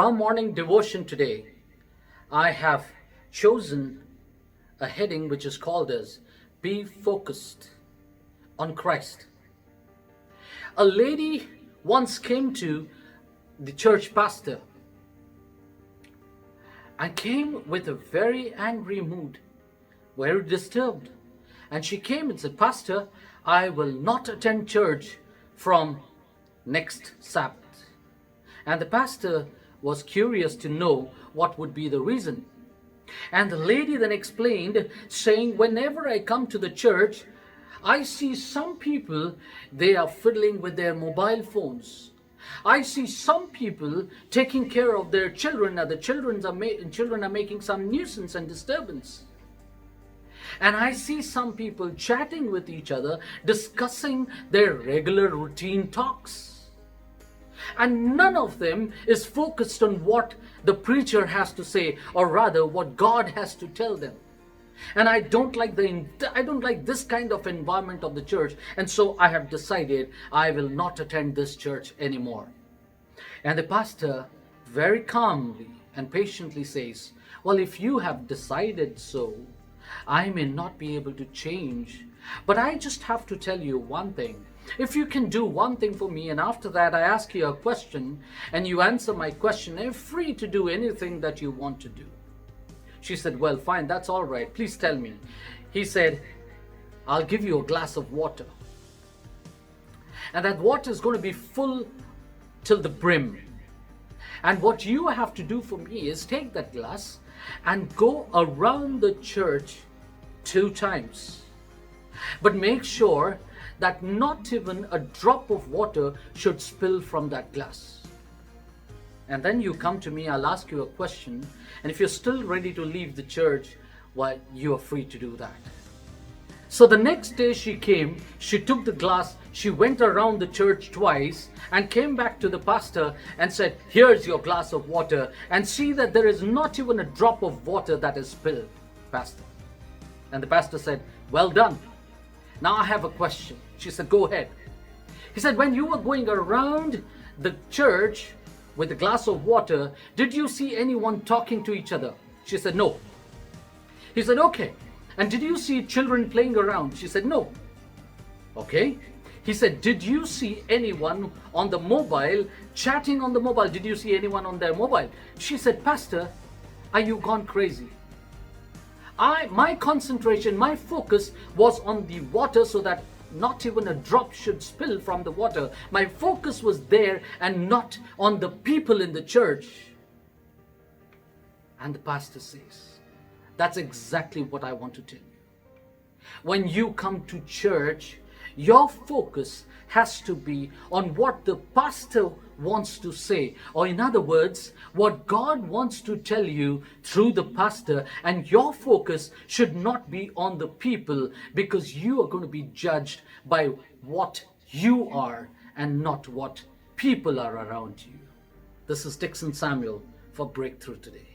our morning devotion today, I have chosen a heading which is called as Be Focused on Christ. A lady once came to the church pastor and came with a very angry mood, very disturbed. And she came and said, "Pastor, I will not attend church from next Sabbath." And the pastor was curious to know what would be the reason. And the lady then explained, saying, "Whenever I come to the church, I see some people, they are fiddling with their mobile phones. I see some people taking care of their children, and the children are making some nuisance and disturbance. And I see some people chatting with each other, discussing their regular routine talks. And none of them is focused on what the preacher has to say, or rather what God has to tell them. And I don't like this kind of environment of the church, and so I have decided I will not attend this church anymore." And the pastor very calmly and patiently says, "Well, if you have decided so, I may not be able to change, but I just have to tell you one thing. If you can do one thing for me, and after that I ask you a question, and you answer my question, you're free to do anything that you want to do." She said, "Well, fine, that's all right. Please tell me." He said, "I'll give you a glass of water. And that water is going to be full till the brim. And what you have to do for me is take that glass and go around the church 2 times. But make sure that not even a drop of water should spill from that glass. And then you come to me, I'll ask you a question, and if you're still ready to leave the church, well, you are free to do that." So the next day she came, she took the glass, she went around the church twice and came back to the pastor and said, "Here's your glass of water, and see that there is not even a drop of water that is spilled, pastor." And the pastor said, "Well done. Now I have a question." She said, "Go ahead." He said, "When you were going around the church with a glass of water, did you see anyone talking to each other?" She said, "No." He said, "Okay. And did you see children playing around?" She said, "No." "Okay." He said, "Did you see anyone on the mobile, chatting on the mobile? Did you see anyone on their mobile?" She said, "Pastor, are you gone crazy? My concentration, my focus was on the water so that not even a drop should spill from the water. My focus was there and not on the people in the church." And the pastor says, "That's exactly what I want to tell you. When you come to church, your focus has to be on what the pastor wants to say, or in other words, what God wants to tell you through the pastor, and your focus should not be on the people, because you are going to be judged by what you are and not what people are around you." This is Dixon Samuel for Breakthrough Today.